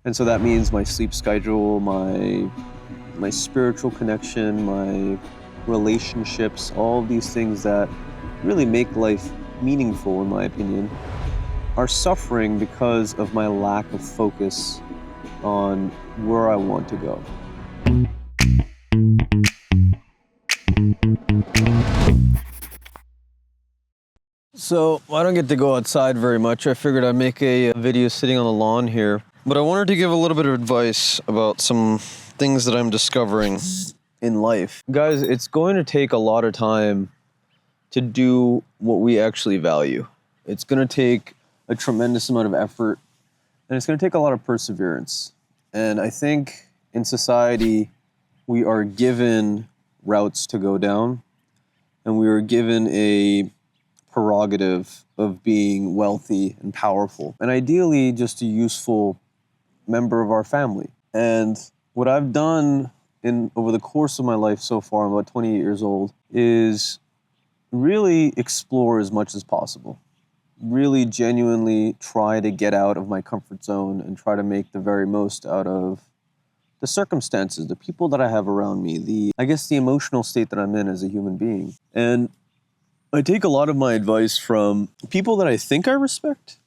And so that means my sleep schedule, my spiritual connection, my relationships, all of these things that really make life meaningful, in my opinion, are suffering because of my lack of focus on where I want to go. So I don't get to go outside very much. I figured I'd make a video sitting on the lawn here. But I wanted to give a little bit of advice about some things that I'm discovering in life. Guys, it's going to take a lot of time to do what we actually value. It's going to take a tremendous amount of effort, and it's going to take a lot of perseverance. And I think in society, we are given routes to go down, and we are given a prerogative of being wealthy and powerful, and ideally just a useful member of our family. And what I've done over the course of my life so far, I'm about 28 years old, is really explore as much as possible. Really genuinely try to get out of my comfort zone and try to make the very most out of the circumstances, the people that I have around me, the emotional state that I'm in as a human being. And I take a lot of my advice from people that I think I respect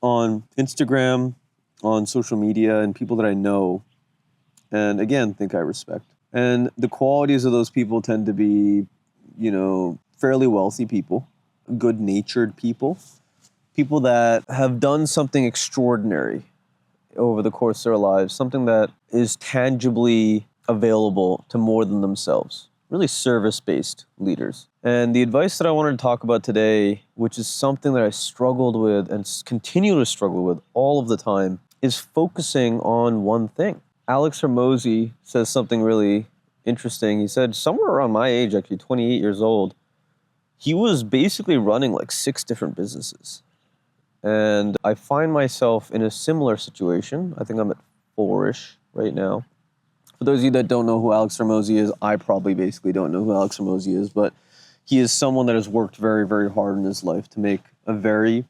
on Instagram, on social media, and people that I know, and again, think I respect. And the qualities of those people tend to be, fairly wealthy people, good-natured people, people that have done something extraordinary over the course of their lives, something that is tangibly available to more than themselves. Really service-based leaders. And the advice that I wanted to talk about today, which is something that I struggled with and continue to struggle with all of the time, is focusing on one thing. Alex Hormozi says something really interesting. He said somewhere around my age, actually 28 years old, he was basically running like 6 different businesses. And I find myself in a similar situation. I think I'm at 4-ish right now. For those of you that don't know who Alex Hormozi is, I probably basically don't know who Alex Hormozi is, but he is someone that has worked very, very hard in his life to make a very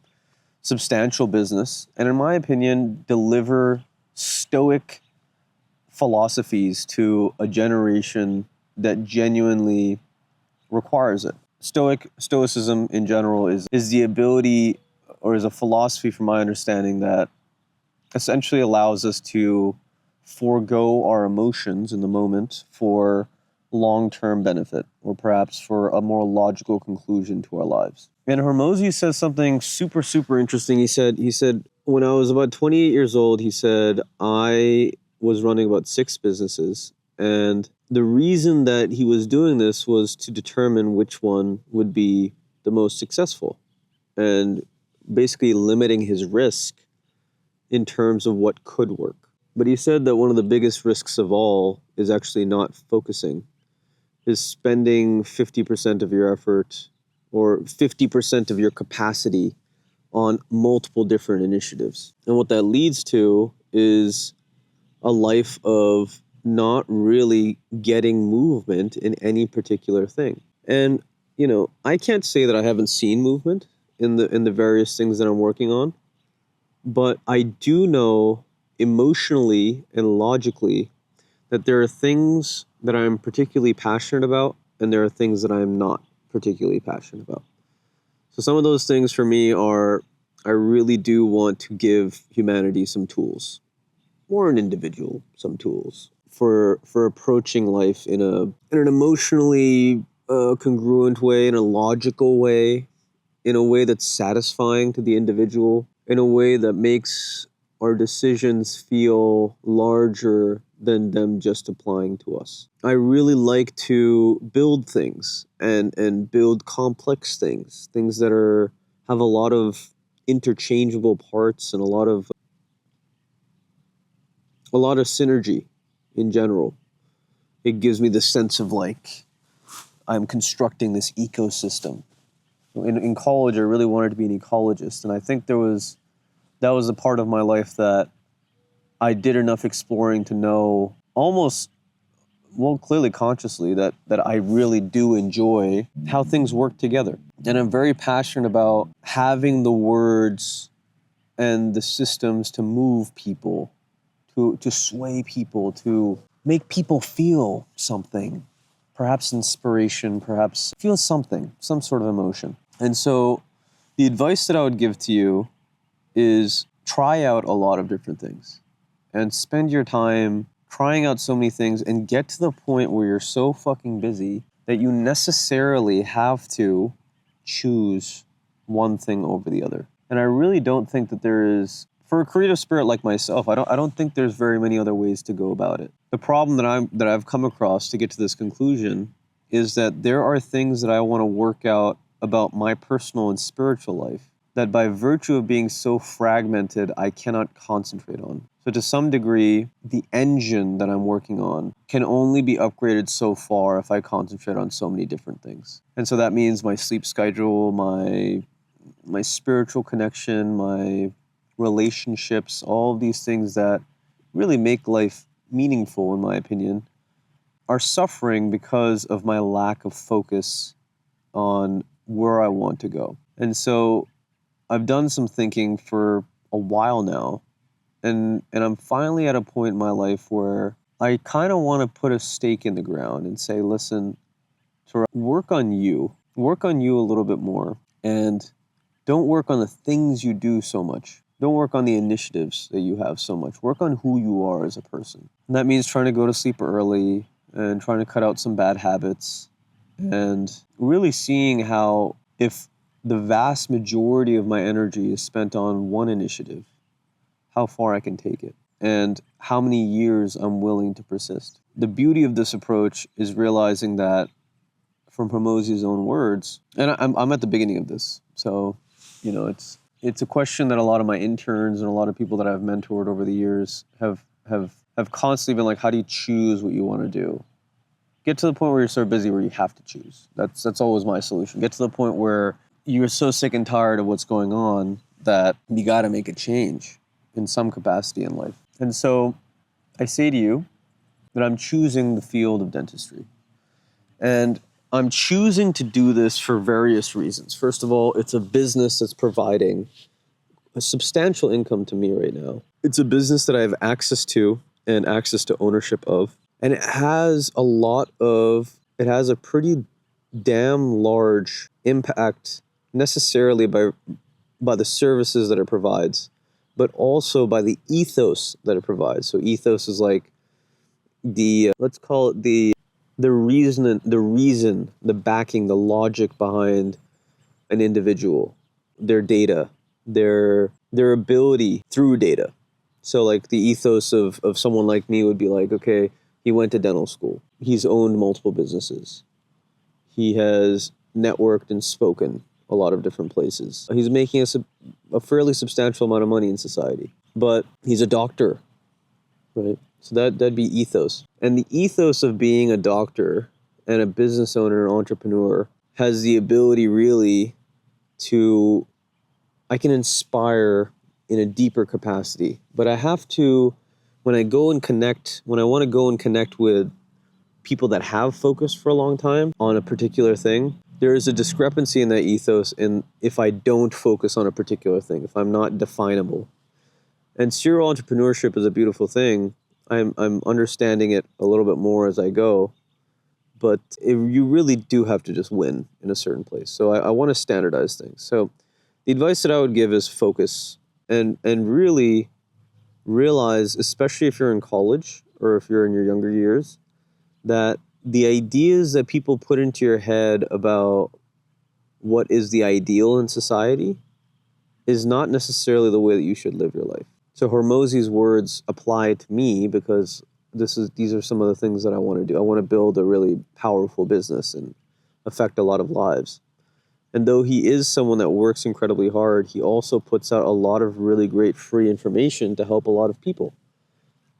substantial business, and in my opinion, deliver stoic philosophies to a generation that genuinely requires it. Stoicism in general is the ability, or is a philosophy from my understanding, that essentially allows us to forego our emotions in the moment for long-term benefit, or perhaps for a more logical conclusion to our lives. And Hormozi says something super, super interesting. He said, when I was about 28 years old, he said, I was running about 6 businesses. And the reason that he was doing this was to determine which one would be the most successful, and basically limiting his risk in terms of what could work. But he said that one of the biggest risks of all is actually not focusing, is spending 50% of your effort or 50% of your capacity on multiple different initiatives. And what that leads to is a life of not really getting movement in any particular thing. And, I can't say that I haven't seen movement in the various things that I'm working on, but I do know emotionally and logically that there are things that I'm particularly passionate about, and there are things that I'm not particularly passionate about. So some of those things for me are, I really do want to give humanity some tools, or an individual some tools, for approaching life in an emotionally congruent way, in a logical way, in a way that's satisfying to the individual, in a way that makes our decisions feel larger than them just applying to us. I really like to build things and build complex things that have a lot of interchangeable parts and a lot of synergy in general. It gives me the sense of like I'm constructing this ecosystem. In college, I really wanted to be an ecologist, and I think that was a part of my life that I did enough exploring to know almost, clearly consciously, that I really do enjoy how things work together. And I'm very passionate about having the words and the systems to move people to sway people, to make people feel something, perhaps inspiration, perhaps feel something, some sort of emotion. And so the advice that I would give to you is try out a lot of different things and spend your time trying out so many things and get to the point where you're so fucking busy that you necessarily have to choose one thing over the other. And I really don't think that there is, for a creative spirit like myself, I don't think there's very many other ways to go about it. The problem that I've come across to get to this conclusion is that there are things that I want to work out about my personal and spiritual life that by virtue of being so fragmented, I cannot concentrate on. So to some degree, the engine that I'm working on can only be upgraded so far if I concentrate on so many different things. And so that means my sleep schedule, my spiritual connection, my relationships, all of these things that really make life meaningful, in my opinion, are suffering because of my lack of focus on where I want to go. And so I've done some thinking for a while now, and I'm finally at a point in my life where I kind of want to put a stake in the ground and say, listen, work on you a little bit more, and don't work on the things you do so much. Don't work on the initiatives that you have so much. Work on who you are as a person. And that means trying to go to sleep early and trying to cut out some bad habits and really seeing how if the vast majority of my energy is spent on one initiative, how far I can take it and how many years I'm willing to persist. The beauty of this approach is realizing that, from Hormozi's own words, and I'm at the beginning of this, so it's a question that a lot of my interns and a lot of people that I've mentored over the years have constantly been like, how do you choose what you want to do? Get to the point where you're so busy where you have to choose. That's always my solution. Get to the point where you're so sick and tired of what's going on that you got to make a change in some capacity in life. And so I say to you that I'm choosing the field of dentistry. And I'm choosing to do this for various reasons. First of all, it's a business that's providing a substantial income to me right now. It's a business that I have access to and access to ownership of. And it has a pretty damn large impact necessarily by the services that it provides, but also by the ethos that it provides. So ethos is like let's call it the reason, the backing, the logic behind an individual, their data, their ability through data. So like the ethos of someone like me would be like, okay, he went to dental school. He's owned multiple businesses. He has networked and spoken a lot of different places. He's making a fairly substantial amount of money in society, but he's a doctor, right? So that'd be ethos. And the ethos of being a doctor and a business owner and entrepreneur has the ability really I can inspire in a deeper capacity. But I have to, when I want to go and connect with people that have focused for a long time on a particular thing, there is a discrepancy in that ethos and if I don't focus on a particular thing, if I'm not definable. And serial entrepreneurship is a beautiful thing. I'm understanding it a little bit more as I go, but you really do have to just win in a certain place. So I want to standardize things. So the advice that I would give is focus and really realize, especially if you're in college or if you're in your younger years, that the ideas that people put into your head about what is the ideal in society is not necessarily the way that you should live your life. So Hormozi's words apply to me because these are some of the things that I want to do. I want to build a really powerful business and affect a lot of lives. And though he is someone that works incredibly hard, he also puts out a lot of really great free information to help a lot of people,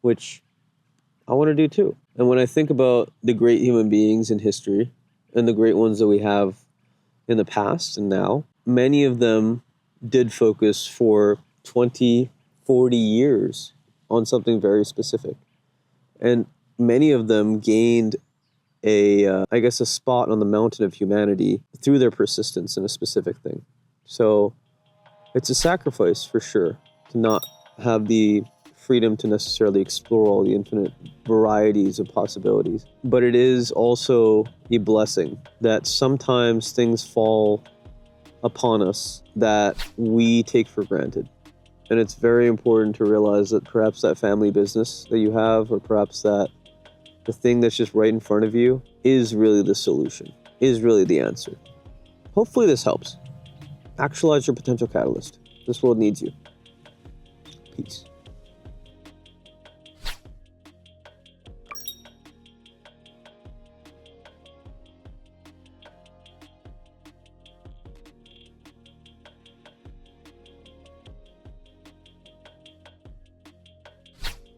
which I want to do too. And when I think about the great human beings in history and the great ones that we have in the past and now, many of them did focus for 20, 40 years on something very specific. And many of them gained a spot on the mountain of humanity through their persistence in a specific thing. So it's a sacrifice for sure to not have the freedom to necessarily explore all the infinite varieties of possibilities. But it is also a blessing that sometimes things fall upon us that we take for granted. And it's very important to realize that perhaps that family business that you have, or perhaps that the thing that's just right in front of you, is really the solution, is really the answer. Hopefully this helps. Actualize your potential catalyst. This world needs you. Peace.